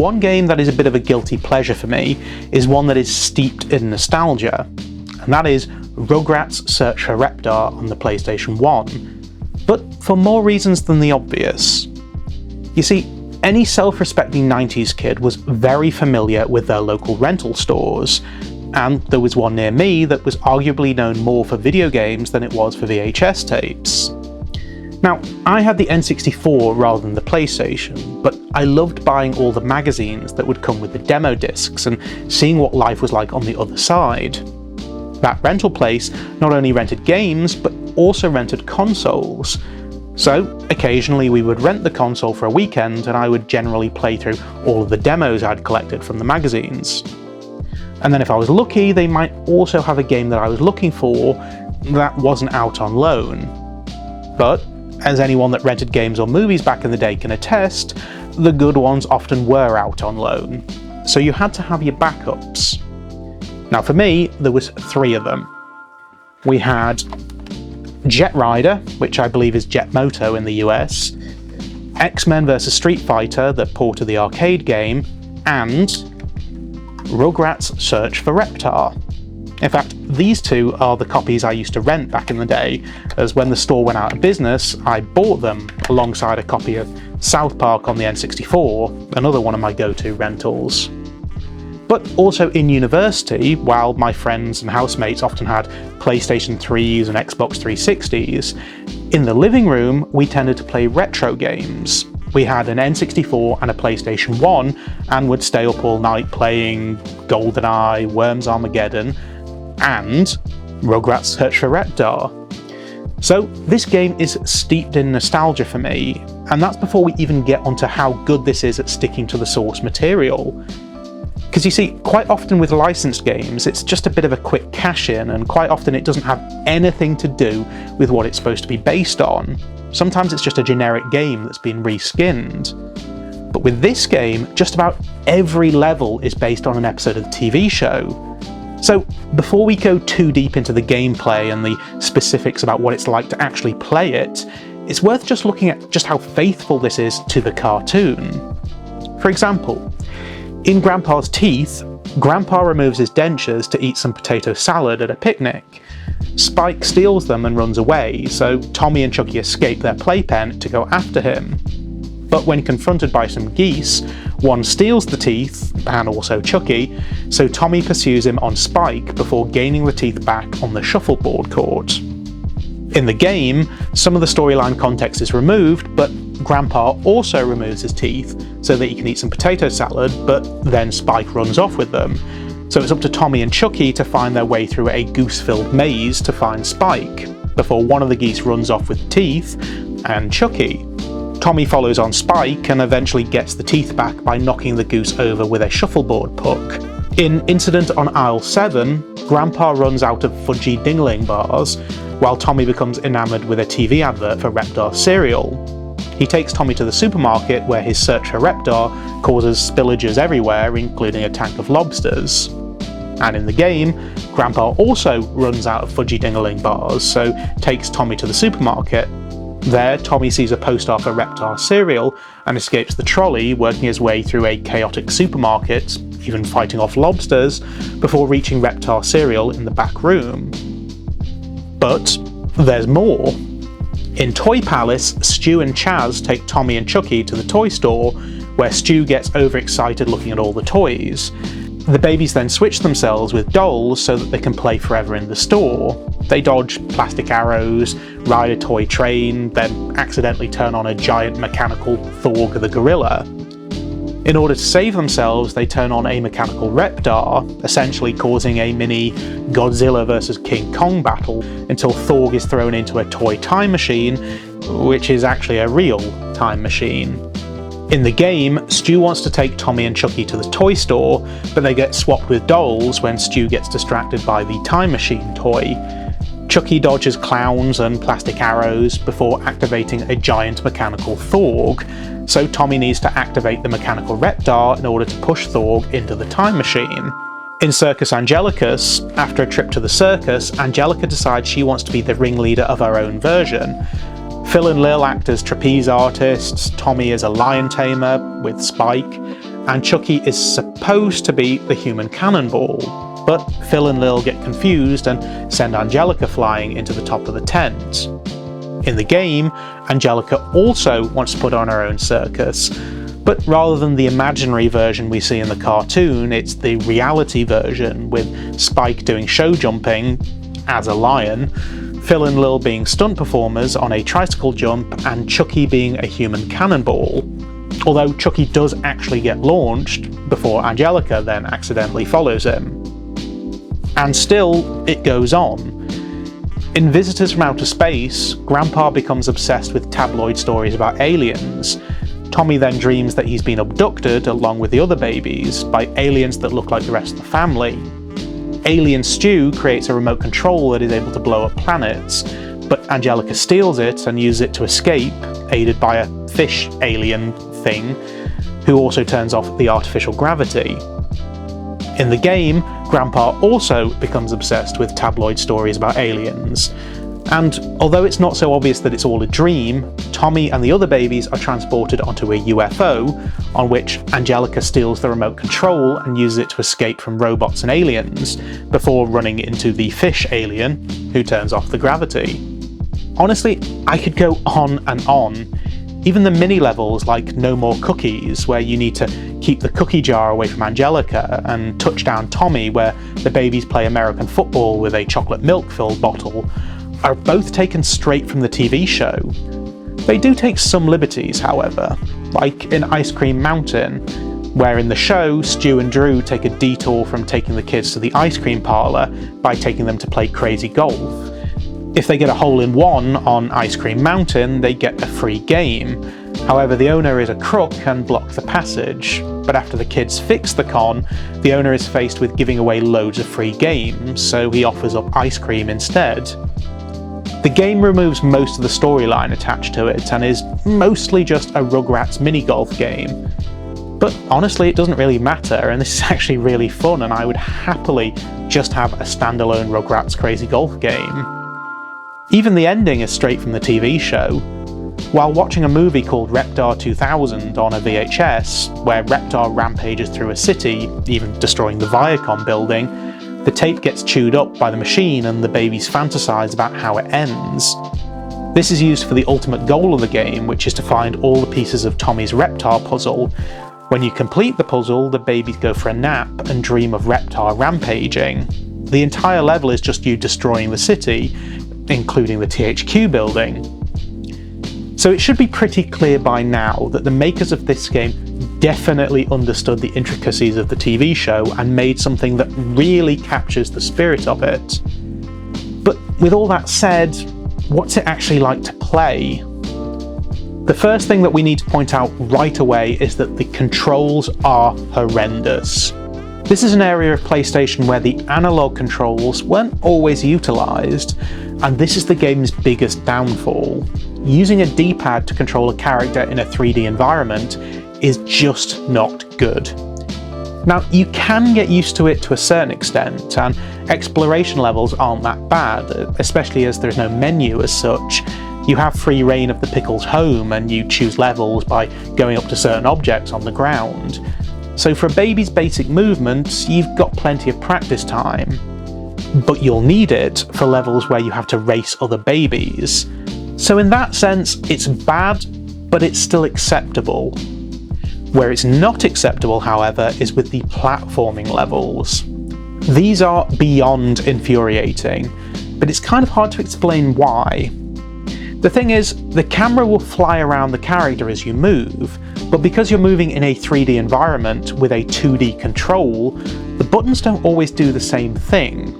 one game that is a bit of a guilty pleasure for me is one that is steeped in nostalgia, and that is Rugrats Search for Reptar on the PlayStation 1, but for more reasons than the obvious. You see, any self-respecting 90s kid was very familiar with their local rental stores, and there was one near me that was arguably known more for video games than it was for VHS tapes. Now, I had the N64 rather than the PlayStation, but I loved buying all the magazines that would come with the demo discs and seeing what life was like on the other side. That rental place not only rented games, but also rented consoles. So, occasionally we would rent the console for a weekend and I would generally play through all of the demos I'd collected from the magazines. And then if I was lucky, they might also have a game that I was looking for that wasn't out on loan. But, as anyone that rented games or movies back in the day can attest, the good ones often were out on loan, so you had to have your backups. Now for me, there was 3 of them. We had Jet Rider, which I believe is Jet Moto in the US, X-Men vs Street Fighter, the port of the arcade game, and Rugrats Search for Reptar. In fact, these 2 are the copies I used to rent back in the day, as when the store went out of business, I bought them alongside a copy of South Park on the N64, another one of my go-to rentals. But also in university, while my friends and housemates often had PlayStation 3s and Xbox 360s, in the living room we tended to play retro games. We had an N64 and a PlayStation 1 and would stay up all night playing GoldenEye, Worms Armageddon, and Rugrats Search for Reptar. So this game is steeped in nostalgia for me, and that's before we even get onto how good this is at sticking to the source material. Because you see, quite often with licensed games, it's just a bit of a quick cash-in, and quite often it doesn't have anything to do with what it's supposed to be based on. Sometimes it's just a generic game that's been reskinned. But with this game, just about every level is based on an episode of the TV show. So before we go too deep into the gameplay and the specifics about what it's like to actually play it, it's worth just looking at just how faithful this is to the cartoon. For example, in Grandpa's Teeth, Grandpa removes his dentures to eat some potato salad at a picnic. Spike steals them and runs away, so Tommy and Chucky escape their playpen to go after him. But when confronted by some geese, one steals the teeth, and also Chucky, so Tommy pursues him on Spike before gaining the teeth back on the shuffleboard court. In the game, some of the storyline context is removed, but Grandpa also removes his teeth so that he can eat some potato salad, but then Spike runs off with them. So it's up to Tommy and Chucky to find their way through a goose-filled maze to find Spike, before one of the geese runs off with teeth, and Chucky. Tommy follows on Spike and eventually gets the teeth back by knocking the goose over with a shuffleboard puck. In Incident on Aisle 7, Grandpa runs out of fudgy dingling bars, while Tommy becomes enamoured with a TV advert for Reptar cereal. He takes Tommy to the supermarket where his search for Reptar causes spillages everywhere, including a tank of lobsters. And in the game, Grandpa also runs out of fudgy dingling bars, so takes Tommy to the supermarket. There, Tommy sees a poster for Reptar cereal and escapes the trolley, working his way through a chaotic supermarket, even fighting off lobsters, before reaching Reptar cereal in the back room. But there's more. In Toy Palace, Stu and Chaz take Tommy and Chucky to the toy store, where Stu gets overexcited looking at all the toys. The babies then switch themselves with dolls so that they can play forever in the store. They dodge plastic arrows, ride a toy train, then accidentally turn on a giant mechanical Thorg the gorilla. In order to save themselves, they turn on a mechanical Reptar, essentially causing a mini Godzilla vs King Kong battle until Thorg is thrown into a toy time machine, which is actually a real time machine. In the game, Stu wants to take Tommy and Chucky to the toy store, but they get swapped with dolls when Stu gets distracted by the time machine toy. Chucky dodges clowns and plastic arrows before activating a giant mechanical Thorg, so Tommy needs to activate the mechanical Reptar in order to push Thorg into the time machine. In Circus Angelicus, after a trip to the circus, Angelica decides she wants to be the ringleader of her own version. Phil and Lil act as trapeze artists, Tommy is a lion tamer with Spike, and Chucky is supposed to be the human cannonball, but Phil and Lil get confused and send Angelica flying into the top of the tent. In the game, Angelica also wants to put on her own circus, but rather than the imaginary version we see in the cartoon, it's the reality version, with Spike doing show jumping as a lion, Phil and Lil being stunt performers on a tricycle jump, and Chucky being a human cannonball. Although Chucky does actually get launched before Angelica then accidentally follows him. And still, it goes on. In Visitors from Outer Space, Grandpa becomes obsessed with tabloid stories about aliens. Tommy then dreams that he's been abducted, along with the other babies, by aliens that look like the rest of the family. Alien Stew creates a remote control that is able to blow up planets, but Angelica steals it and uses it to escape, aided by a fish alien thing, who also turns off the artificial gravity. In the game, Grandpa also becomes obsessed with tabloid stories about aliens. And although it's not so obvious that it's all a dream, Tommy and the other babies are transported onto a UFO, on which Angelica steals the remote control and uses it to escape from robots and aliens, before running into the fish alien, who turns off the gravity. Honestly, I could go on and on. Even the mini-levels like No More Cookies, where you need to keep the cookie jar away from Angelica, and Touchdown Tommy, where the babies play American football with a chocolate milk-filled bottle, are both taken straight from the TV show. They do take some liberties, however, like in Ice Cream Mountain, where in the show, Stu and Drew take a detour from taking the kids to the ice cream parlour by taking them to play crazy golf. If they get a hole-in-one on Ice Cream Mountain, they get a free game. However, the owner is a crook and blocks the passage, but after the kids fix the con, the owner is faced with giving away loads of free games, so he offers up ice cream instead. The game removes most of the storyline attached to it and is mostly just a Rugrats mini-golf game. But honestly, it doesn't really matter, and this is actually really fun, and I would happily just have a standalone Rugrats crazy golf game. Even the ending is straight from the TV show. While watching a movie called Reptar 2000 on a VHS, where Reptar rampages through a city, even destroying the Viacom building, the tape gets chewed up by the machine and the babies fantasize about how it ends. This is used for the ultimate goal of the game, which is to find all the pieces of Tommy's Reptar puzzle. When you complete the puzzle, the babies go for a nap and dream of Reptar rampaging. The entire level is just you destroying the city, including the THQ building. So it should be pretty clear by now that the makers of this game definitely understood the intricacies of the TV show and made something that really captures the spirit of it. But with all that said, what's it actually like to play? The first thing that we need to point out right away is that the controls are horrendous. This is an area of PlayStation where the analog controls weren't always utilised, and this is the game's biggest downfall. Using a D-pad to control a character in a 3D environment is just not good. Now, you can get used to it to a certain extent, and exploration levels aren't that bad, especially as there's no menu as such. You have free reign of the Pickles' home, and you choose levels by going up to certain objects on the ground. So for a baby's basic movements, you've got plenty of practice time. But you'll need it for levels where you have to race other babies. So in that sense, it's bad, but it's still acceptable. Where it's not acceptable, however, is with the platforming levels. These are beyond infuriating, but it's kind of hard to explain why. The thing is, the camera will fly around the character as you move, but because you're moving in a 3D environment with a 2D control, the buttons don't always do the same thing.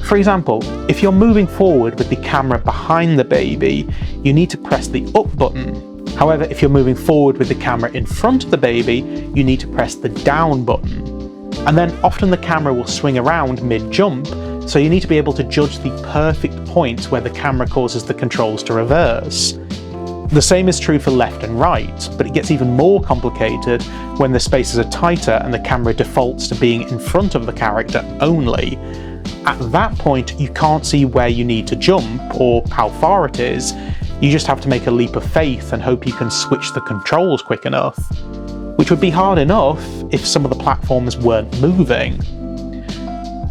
For example, if you're moving forward with the camera behind the baby, you need to press the up button. However, if you're moving forward with the camera in front of the baby, you need to press the down button. And then often the camera will swing around mid-jump, so you need to be able to judge the perfect point where the camera causes the controls to reverse. The same is true for left and right, but it gets even more complicated when the spaces are tighter and the camera defaults to being in front of the character only. At that point, you can't see where you need to jump or how far it is. You just have to make a leap of faith and hope you can switch the controls quick enough. Which which would be hard enough if some of the platforms weren't moving.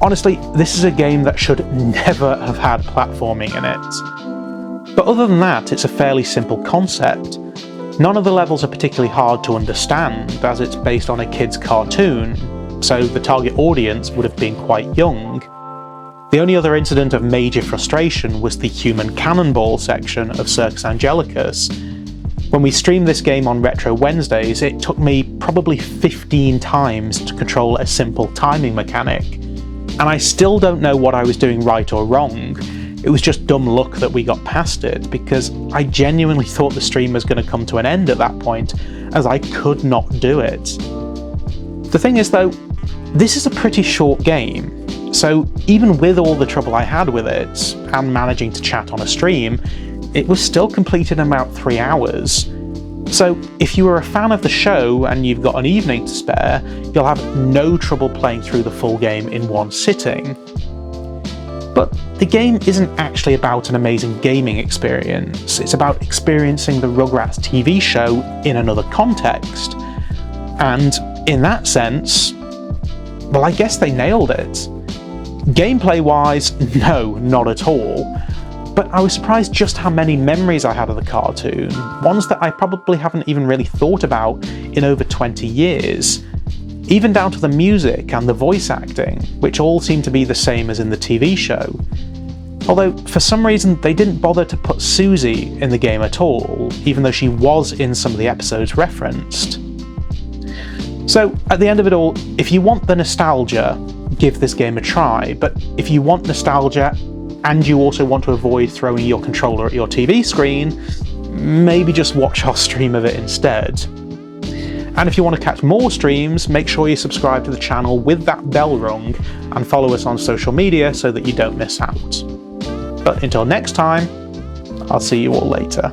Honestly, this is a game that should never have had platforming in it. But other than that, it's a fairly simple concept. None of the levels are particularly hard to understand, as it's based on a kid's cartoon, so the target audience would have been quite young. The only other incident of major frustration was the human cannonball section of Circus Angelicus. When we streamed this game on Retro Wednesdays, it took me probably 15 times to control a simple timing mechanic. And I still don't know what I was doing right or wrong. It was just dumb luck that we got past it, because I genuinely thought the stream was going to come to an end at that point, as I could not do it. The thing is though, this is a pretty short game, so even with all the trouble I had with it, and managing to chat on a stream, it was still completed in about 3 hours. So if you were a fan of the show and you've got an evening to spare, you'll have no trouble playing through the full game in one sitting. But the game isn't actually about an amazing gaming experience, it's about experiencing the Rugrats TV show in another context. And in that sense, well, I guess they nailed it. Gameplay-wise, no, not at all. But I was surprised just how many memories I had of the cartoon, ones that I probably haven't even really thought about in over 20 years. Even down to the music and the voice acting, which all seem to be the same as in the TV show. Although, for some reason, they didn't bother to put Susie in the game at all, even though she was in some of the episodes referenced. So, at the end of it all, if you want the nostalgia, give this game a try, but if you want nostalgia and you also want to avoid throwing your controller at your TV screen, maybe just watch our stream of it instead. And if you want to catch more streams, make sure you subscribe to the channel with that bell rung and follow us on social media so that you don't miss out. But until next time, I'll see you all later.